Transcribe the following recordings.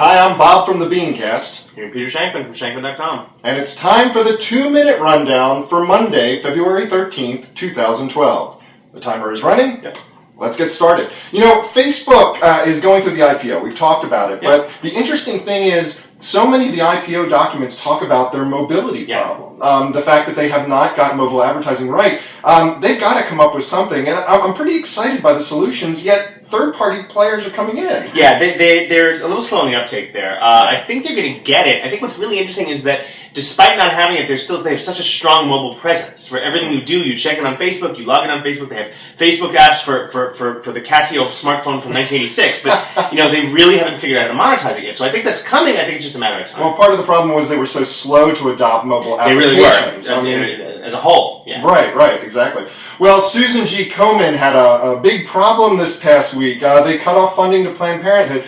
Hi, I'm Bob from the BeanCast. Here, Peter Shankman from Shankman.com. And it's time for the 2-minute rundown for Monday, February 13th, 2012. The timer is running. Yep. Let's get started. You know, Facebook is going through the IPO. We've talked about it. Yep. But the interesting thing is, so many of the IPO documents talk about their mobility problem. The fact that they have not gotten mobile advertising right. They've got to come up with something. And I'm pretty excited by the solutions, yet third-party players are coming in. Yeah, there's a little slow in the uptake there. I think they're going to get it. I think what's really interesting is that despite not having it, they have such a strong mobile presence. For everything you do, you check it on Facebook, you log in on Facebook. They have Facebook apps for the Casio smartphone from 1986. But, they really haven't figured out how to monetize it yet. So I think that's coming. I think it's just a matter of time. Well, part of the problem was they were so slow to adopt mobile applications. They really were. As a whole. Yeah. Right, exactly. Well, Susan G. Komen had a big problem this past week. They cut off funding to Planned Parenthood.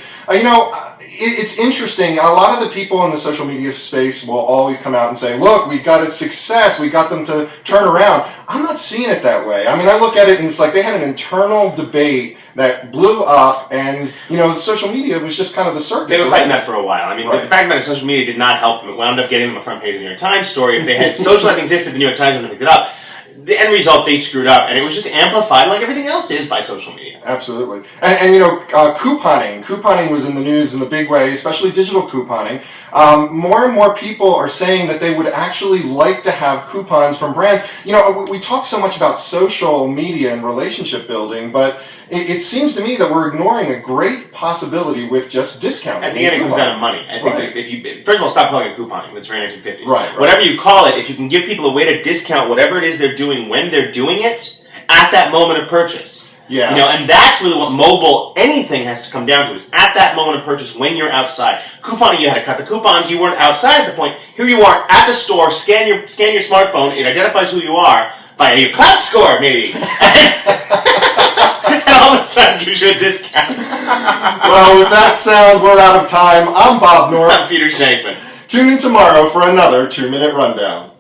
It's interesting. A lot of the people in the social media space will always come out and say, look, we got a success. We got them to turn around. I'm not seeing it that way. I mean, I look at it and it's like they had an internal debate that blew up, and social media was just kind of the circus. They were fighting that for a while. I mean, the fact that social media did not help them. It wound up getting them a front page of the New York Times story. If they had social life existed, the New York Times would have picked it up. The end result, they screwed up, and it was just amplified like everything else is by social media. Absolutely. And couponing. Couponing was in the news in a big way, especially digital couponing. More and more people are saying that they would actually like to have coupons from brands. We talk so much about social media and relationship building, but it seems to me that we're ignoring a great possibility with just discounting. At the end, it comes down to money. I think if you, first of all, stop calling it couponing. That's very 1950s. Right. Whatever you call it, if you can give people a way to discount whatever it is they're doing when they're doing it at that moment of purchase. Yeah. And that's really what mobile anything has to come down to, is at that moment of purchase when you're outside. Couponing, you had to cut the coupons. You weren't outside at the point. Here you are at the store. Scan your smartphone. It identifies who you are by your clout score, maybe. And all of a sudden gives you a discount. Well, with that sound, we're out of time. I'm Bob Knorpp. I'm Peter Shankman. Tune in tomorrow for another 2-minute rundown.